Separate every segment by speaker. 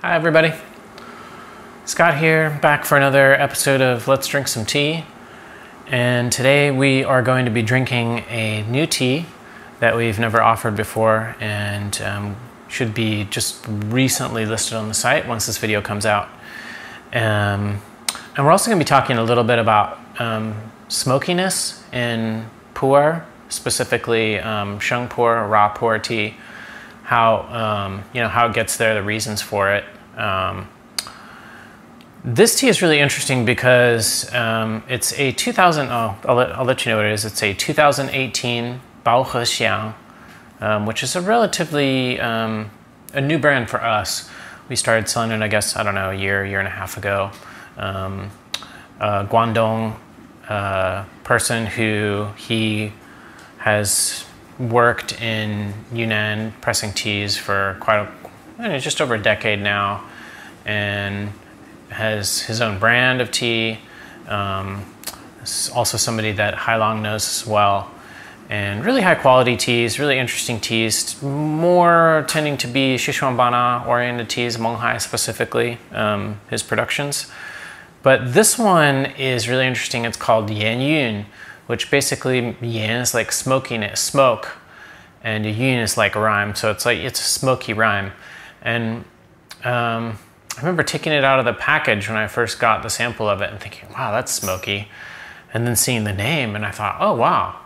Speaker 1: Hi everybody, Scott here, back for another episode of Let's Drink Some Tea. And today we are going to be drinking a new tea that we've never offered before and should be just recently listed on the site once this video comes out. And we're also going to be talking a little bit about smokiness in pu'er, specifically Xiang pu'er, raw pu'er tea, how how it gets there, the reasons for it. This tea is really interesting because it's a I'll let you know what it is. It's a 2018 Xiang, which is a relatively a new brand for us. We started selling it, I guess, I don't know, a year and a half ago. Guangdong person who he has worked in Yunnan pressing teas for just over a decade now, and has his own brand of tea. Also somebody that Hailong knows as well. And really high quality teas, really interesting teas, more tending to be Shishuanbana oriented teas, Menghai specifically, his productions. But this one is really interesting. It's called Yun, which basically Yan is like smokiness, smoke, and Yun is like a rhyme. So it's a smoky rhyme. And I remember taking it out of the package when I first got the sample of it and thinking, wow, that's smoky. And then seeing the name and I thought, oh, wow.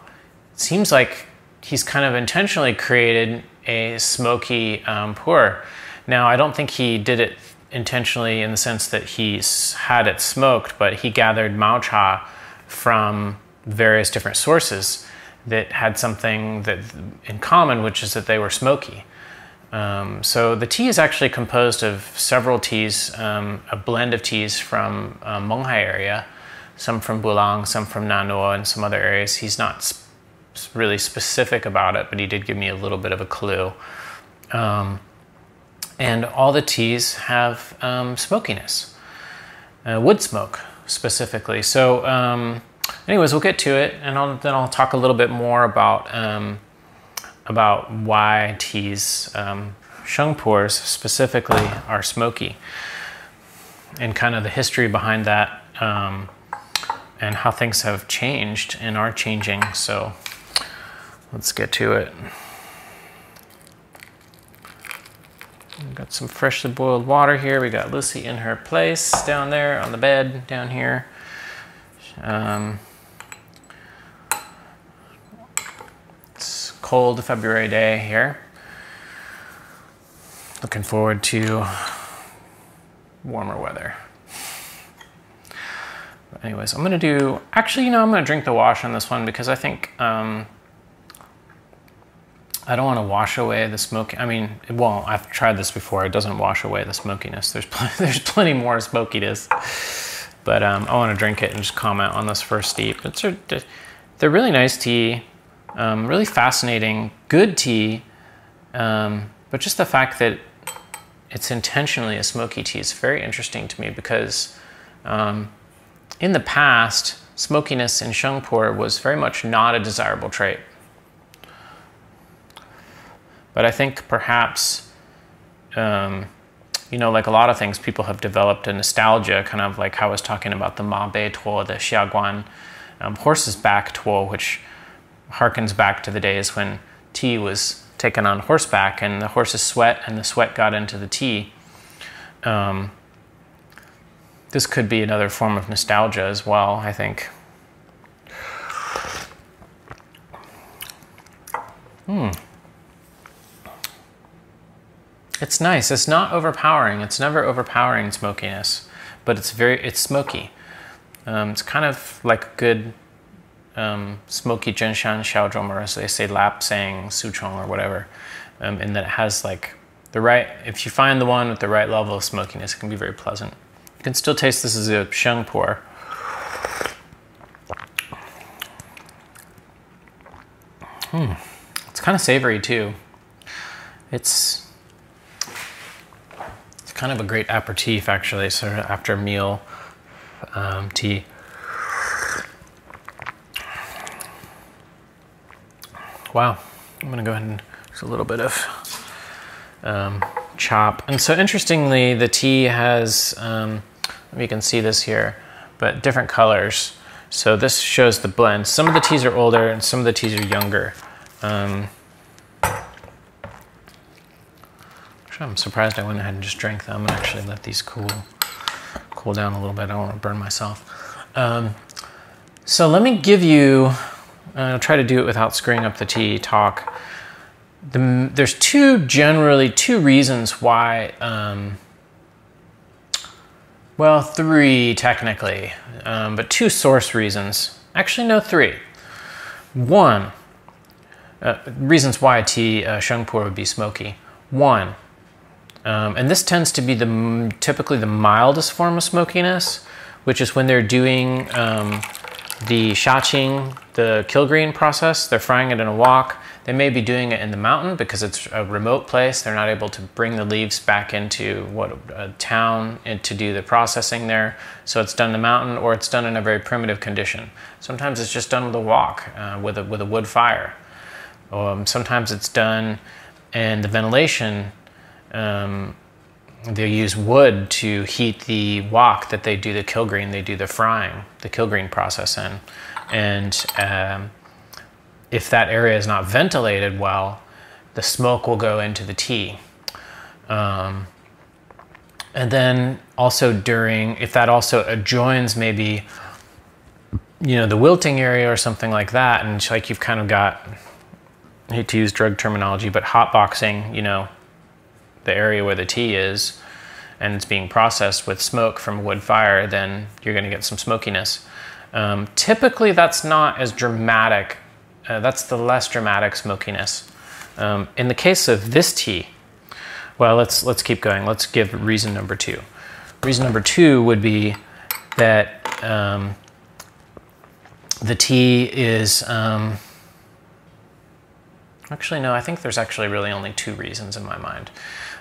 Speaker 1: It seems like he's kind of intentionally created a smoky pu'er. Now, I don't think he did it intentionally in the sense that he's had it smoked, but he gathered Mao cha from various different sources that had something that in common, which is that they were smoky. So the tea is actually composed of several teas, a blend of teas from Menghai area, some from Bulang, some from Nan Nuo, and some other areas. He's not really specific about it, but he did give me a little bit of a clue. And all the teas have smokiness, wood smoke specifically. So anyways, we'll get to it, and then I'll talk a little bit more about why teas, Xiang pu'ers specifically, are smoky, and kind of the history behind that, and how things have changed and are changing. So let's get to it. We've got some freshly boiled water here. We got Lucy in her place down there on the bed down here. It's cold February day here. Looking forward to warmer weather. But anyways, I'm gonna do, actually, I'm gonna drink the wash on this one because I think I don't want to wash away the smoke. I mean, well, I've tried this before. It doesn't wash away the smokiness. There's plenty more smokiness. But I want to drink it and just comment on this first steep. They're really nice tea, really fascinating, good tea. But just the fact that it's intentionally a smoky tea is very interesting to me because in the past, smokiness in Xiang pu'er was very much not a desirable trait. But I think perhaps, like a lot of things, people have developed a nostalgia, kind of like how I was talking about the Ma Bei Tuo, the Xiaguan horse's back tuo, which harkens back to the days when tea was taken on horseback and the horse's sweat and the sweat got into the tea. This could be another form of nostalgia as well, I think. It's nice. It's not overpowering. It's never overpowering smokiness, but it's smoky. It's kind of like good smoky Zhenshan Xiaozhong, or as they say, Lap Sang Suchong or whatever, in that it has like the right, if you find the one with the right level of smokiness, it can be very pleasant. You can still taste this as a Xiang pu'er. It's kind of savory too. It's kind of a great aperitif, actually, sort of after meal tea. Wow, I'm gonna go ahead and just a little bit of chop. And so interestingly, the tea has, you can see this here, but different colors. So this shows the blend. Some of the teas are older and some of the teas are younger. I'm surprised I went ahead and just drank them. I'm gonna actually let these cool down a little bit. I don't want to burn myself. So let me give you, I'll try to do it without screwing up the tea talk. There's generally two reasons why, well, three technically, but two source reasons. Actually, no, three. One, reasons why a tea, Xiang pu'er, would be smoky. One, and this tends to be typically the mildest form of smokiness, which is when they're doing the xiaqing, the kilgreen process. They're frying it in a wok. They may be doing it in the mountain because it's a remote place. They're not able to bring the leaves back into a town and to do the processing there. So it's done in the mountain, or it's done in a very primitive condition. Sometimes it's just done with a wok, with a wood fire. Sometimes it's done in the ventilation. They use wood to heat the wok that they do the kilgreen, they do the frying, the kilgreen process in. And if that area is not ventilated well, the smoke will go into the tea. And then also if that also adjoins maybe, the wilting area or something like that, and like you've kind of got, I hate to use drug terminology, but hotboxing, the area where the tea is, and it's being processed with smoke from a wood fire, then you're going to get some smokiness. Typically, that's not as dramatic. That's the less dramatic smokiness. In the case of this tea, well, let's keep going. Let's give reason number two. Reason number two would be that the tea is. Actually, no, I think there's actually really only two reasons in my mind.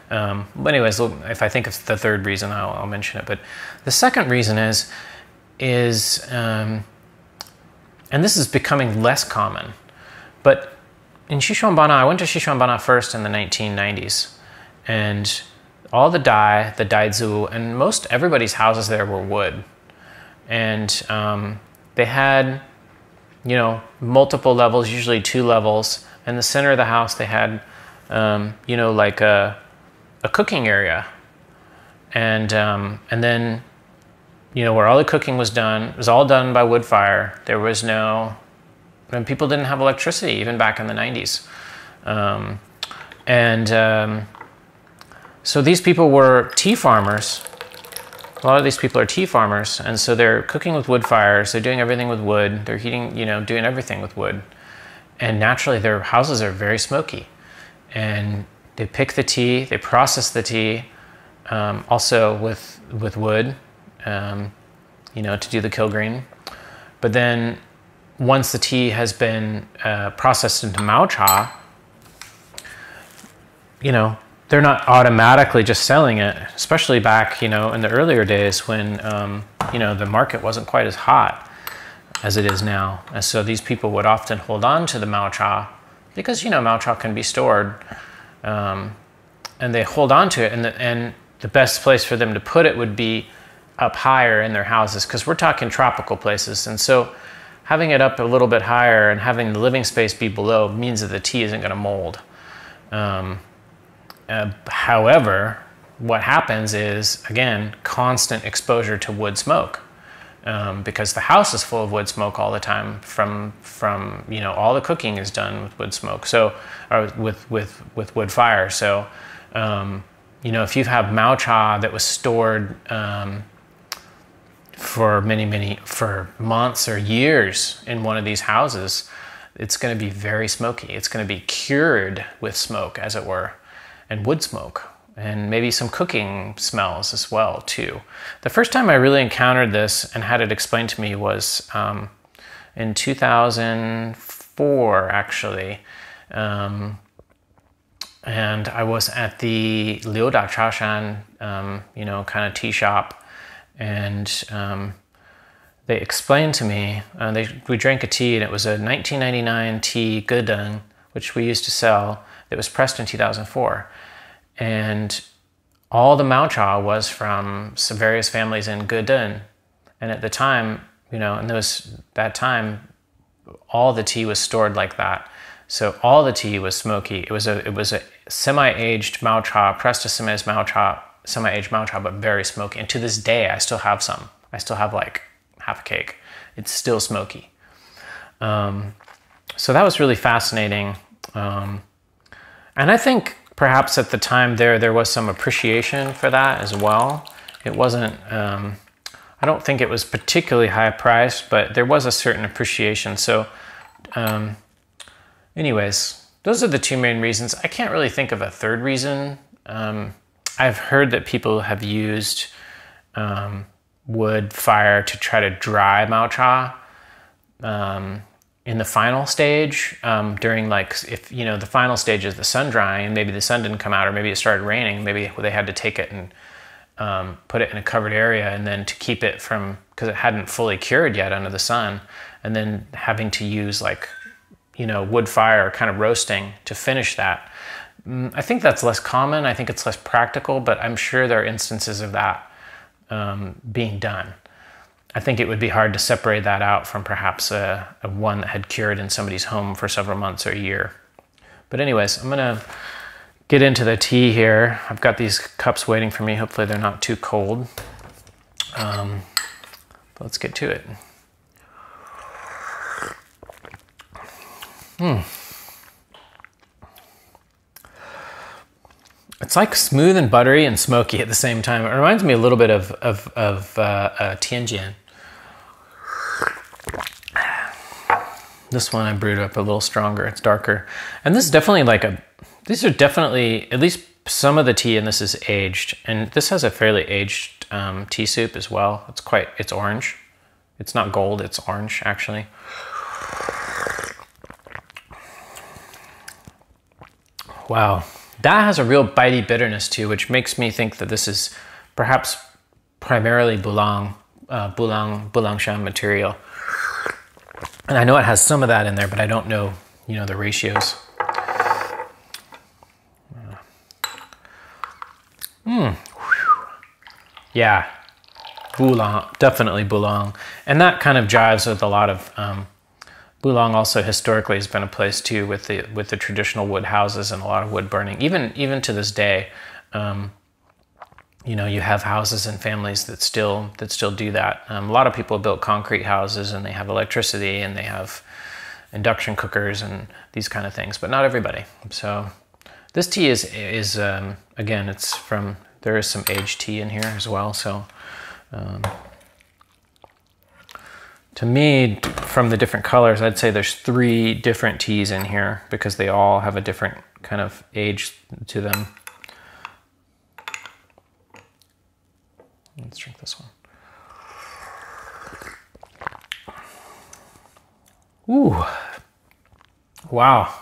Speaker 1: But anyways, if I think of the third reason, I'll mention it. But the second reason is and this is becoming less common, but in Xishuangbanna, I went to Xishuangbanna first in the 1990s, and all the daizu, and most everybody's houses there were wood. And they had, multiple levels, usually 2 levels. In the center of the house, they had, like a cooking area. And then, where all the cooking was done, it was all done by wood fire. There was and people didn't have electricity even back in the 90s. So these people were tea farmers. A lot of these people are tea farmers, and so they're cooking with wood fires. They're doing everything with wood. They're heating, doing everything with wood. And naturally, their houses are very smoky. And they pick the tea, they process the tea, also with wood, to do the kilgreen. But then once the tea has been processed into mao cha, they're not automatically just selling it, especially back, in the earlier days when, the market wasn't quite as hot as it is now. And so these people would often hold on to the mao cha because, mao cha can be stored, and they hold on to it. And the best place for them to put it would be up higher in their houses, because we're talking tropical places. And so having it up a little bit higher and having the living space be below means that the tea isn't going to mold. However, what happens is, again, constant exposure to wood smoke, because the house is full of wood smoke all the time from all the cooking is done with wood smoke, or with wood fire. So, if you have mao cha that was stored for for months or years in one of these houses, it's going to be very smoky. It's going to be cured with smoke, as it were, and wood smoke, and maybe some cooking smells as well too. The first time I really encountered this and had it explained to me was in 2004, actually. And I was at the Liu Da Chashan, kind of tea shop, and they explained to me, we drank a tea, and it was a 1999 tea Gedeng, which we used to sell, that was pressed in 2004. And all the Mao Cha was from some various families in Gedun. And at the time, you know, in that time, all the tea was stored like that. So all the tea was smoky. It was a semi-aged Mao Cha, pressed to semi-aged Mao Cha, but very smoky. And to this day, I still have some. I still have like half a cake. It's still smoky. So that was really fascinating. And I think perhaps at the time there was some appreciation for that as well. It wasn't, I don't think it was particularly high priced, but there was a certain appreciation. So anyways, those are the two main reasons. I can't really think of a third reason. I've heard that people have used wood fire to try to dry Mao Cha in the final stage, during like, if you know, the final stage is the sun drying and maybe the sun didn't come out, or maybe it started raining, maybe they had to take it and put it in a covered area, and then to keep it from, because it hadn't fully cured yet under the sun, and then having to use like, you know, wood fire kind of roasting to finish that. I think that's less common. I think it's less practical, but I'm sure there are instances of that being done. I think it would be hard to separate that out from perhaps a one that had cured in somebody's home for several months or a year. But anyways, I'm gonna get into the tea here. I've got these cups waiting for me. Hopefully they're not too cold. But let's get to it. It's like smooth and buttery and smoky at the same time. It reminds me a little bit of Tianjin. This one I brewed up a little stronger. It's darker. And this is definitely like these are definitely, at least some of the tea in this is aged. And this has a fairly aged tea soup as well. It's orange. It's not gold, it's orange actually. Wow. That has a real bitey bitterness too, which makes me think that this is perhaps primarily Boulang-Shan material. And I know it has some of that in there, but I don't know, you know, the ratios. Yeah, Boulang, definitely Boulang. And that kind of jives with a lot of, Boulang also historically has been a place too with the traditional wood houses and a lot of wood burning. Even to this day, you know, you have houses and families that still do that. A lot of people built concrete houses and they have electricity and they have induction cookers and these kind of things, but not everybody. So this tea is again, it's from, there is some aged tea in here as well. So to me, from the different colors, I'd say there's 3 different teas in here because they all have a different kind of age to them. Let's drink this one. Ooh, wow.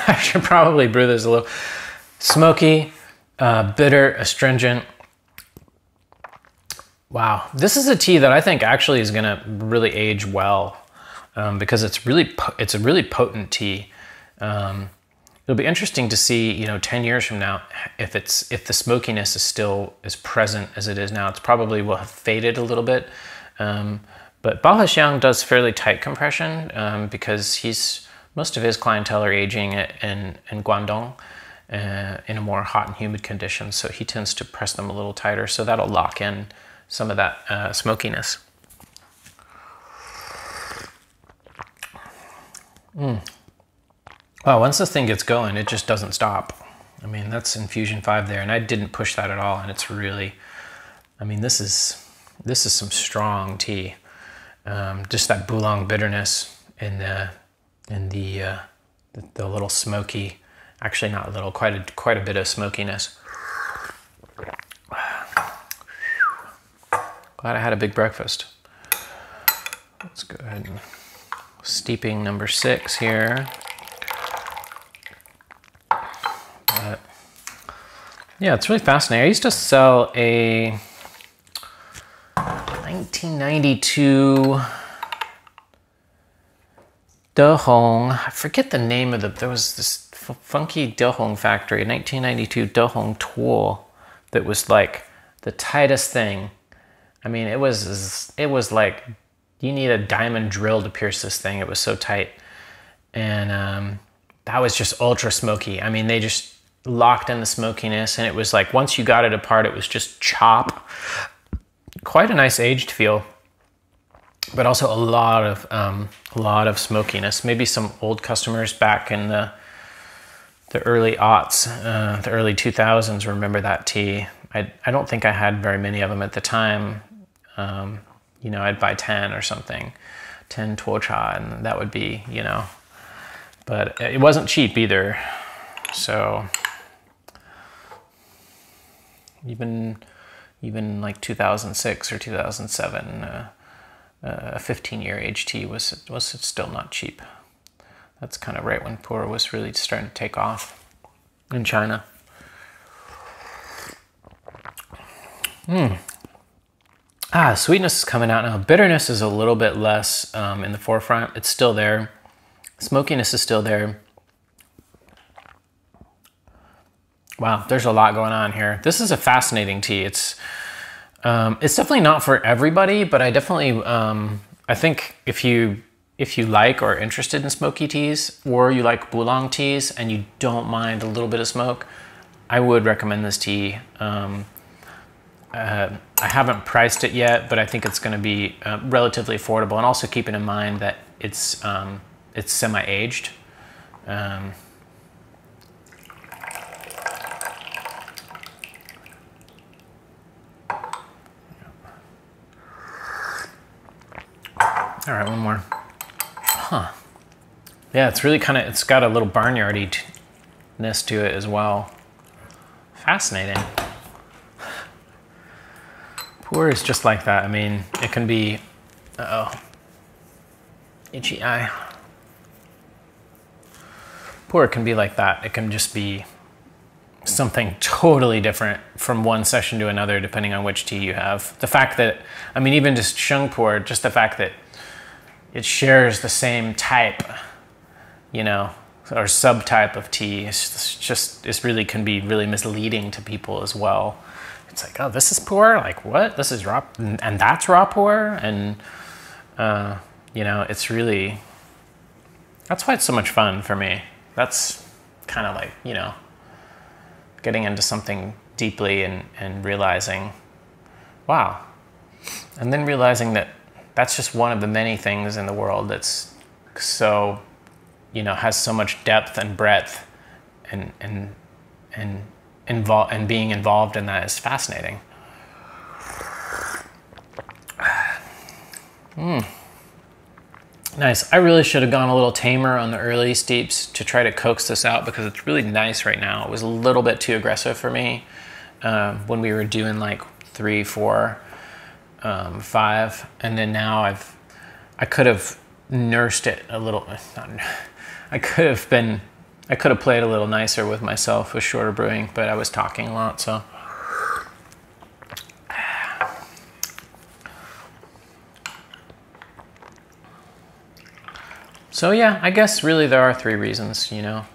Speaker 1: I should probably brew this a little. Smoky, bitter, astringent. Wow, this is a tea that I think actually is gonna really age well because it's a really potent tea. It'll be interesting to see, you know, 10 years from now, if the smokiness is still as present as it is now. It's probably will have faded a little bit. But Xiang does fairly tight compression because most of his clientele are aging in Guangdong in a more hot and humid condition. So he tends to press them a little tighter. So that'll lock in some of that smokiness. Wow, once this thing gets going, it just doesn't stop. I mean, that's infusion 5 there, and I didn't push that at all, and it's really, I mean, this is some strong tea. Just that Boulang bitterness in the little smoky, actually not little, quite a bit of smokiness. Glad I had a big breakfast. Let's go ahead and steeping number 6 here. But yeah, it's really fascinating. I used to sell a 1992 Dehong. I forget the name of there was this funky Dehong factory, 1992 Dehong tool that was like the tightest thing. I mean, it was like you need a diamond drill to pierce this thing. It was so tight. And that was just ultra smoky. I mean, they just locked in the smokiness, and it was like once you got it apart, it was just chop. Quite a nice aged feel, but also a lot of smokiness. Maybe some old customers back in the early aughts, the early 2000s remember that tea. I don't think I had very many of them at the time. You know, I'd buy 10 or something, 10 tuo cha, and that would be, you know, but it wasn't cheap either. So even like 2006 or 2007, a 15-year aged tea was still not cheap. That's kind of right when pu'er was really starting to take off in China. Sweetness is coming out now. Bitterness is a little bit less in the forefront. It's still there. Smokiness is still there. Wow, there's a lot going on here. This is a fascinating tea. It's definitely not for everybody, but I definitely, I think if you like or are interested in smoky teas, or you like oolong teas and you don't mind a little bit of smoke, I would recommend this tea. I haven't priced it yet, but I think it's going to be relatively affordable, and also keeping in mind that it's semi-aged. All right, one more. Huh. Yeah, it's really kind of, it's got a little barnyardiness to it as well. Fascinating. Pu'er is just like that. I mean, it can be, itchy eye. Pu'er can be like that. It can just be something totally different from one session to another, depending on which tea you have. The fact that, I mean, even just Xiang pu'er, just the fact that it shares the same type, you know, or subtype of tea, it really can be really misleading to people as well. It's like, oh, this is pu'er? Like, what? This is raw, and that's raw pu'er? And, you know, it's really, that's why it's so much fun for me. That's kind of like, you know, getting into something deeply and realizing, wow. And then realizing that that's just one of the many things in the world that's so, you know, has so much depth and breadth, and being involved in that is fascinating. Nice. I really should have gone a little tamer on the early steeps to try to coax this out, because it's really nice right now. It was a little bit too aggressive for me when we were doing like 3, 4, 5, and then now I could have nursed it a little. I could have played a little nicer with myself with shorter brewing, but I was talking a lot, so. So yeah, I guess really there are 3 reasons, you know,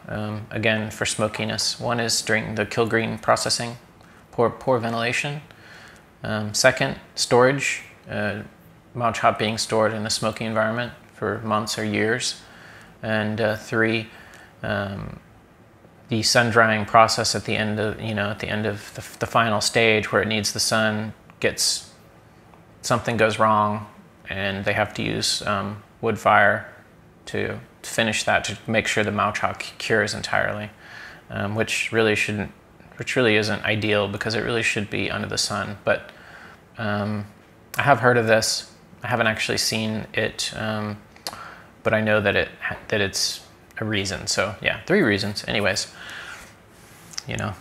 Speaker 1: again, for smokiness. One is during the Kilgreen processing, poor ventilation. Second, storage, mao chop being stored in a smoky environment for months or years. And 3, the sun drying process at the end of, you know, at the end of the final stage where it needs the sun, something goes wrong, and they have to use wood fire to finish that, to make sure the mao chop cures entirely, which really isn't ideal, because it really should be under the sun. But I have heard of this. I haven't actually seen it, but I know that it's a reason. So yeah, 3 reasons. Anyways, you know,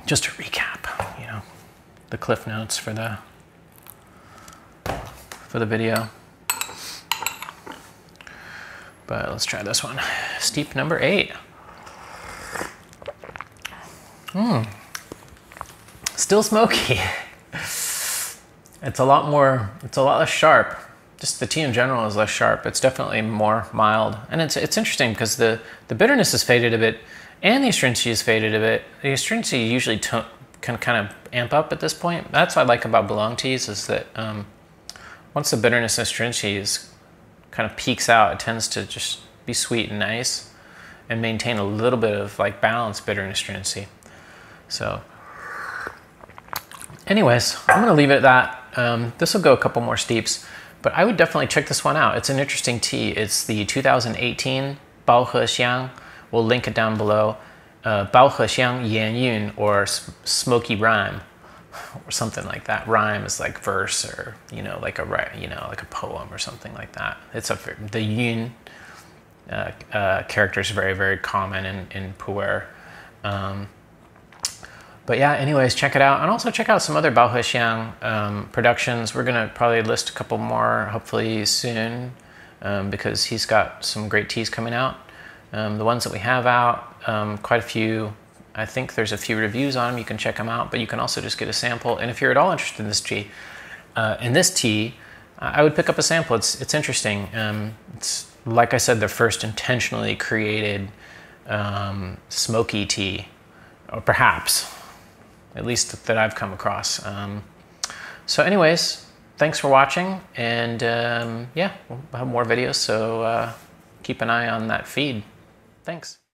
Speaker 1: just to recap, you know, the cliff notes for the video. But let's try this one. Steep number 8. Still smoky. It's a lot less sharp. just the tea in general is less sharp. It's definitely more mild. And it's interesting because the bitterness has faded a bit and the astringency has faded a bit. The astringency usually can kind of amp up at this point. That's what I like about Bulong teas is that once the bitterness and astringency kind of peaks out, it tends to just be sweet and nice and maintain a little bit of like balanced bitter and astringency. So anyways, I'm gonna leave it at that. This will go a couple more steeps, but I would definitely check this one out. It's an interesting tea. It's the 2018 Pu-erh Xiang. We'll link it down below. Pu-erh Xiang Yan Yun, or Smoky Rhyme, or something like that. Rhyme is like verse, or like a poem or something like that. It's the Yun character is very, very common in pu'er. But yeah, anyways, check it out. And also check out some other Pu-erh Xiang productions. We're gonna probably list a couple more hopefully soon because he's got some great teas coming out. The ones that we have out, quite a few. I think there's a few reviews on them. You can check them out, but you can also just get a sample. And if you're at all interested in this tea, I would pick up a sample. It's interesting. It's like I said, the first intentionally created smoky tea, or perhaps, at least that I've come across. So anyways, thanks for watching, and yeah, we'll have more videos, so keep an eye on that feed. Thanks.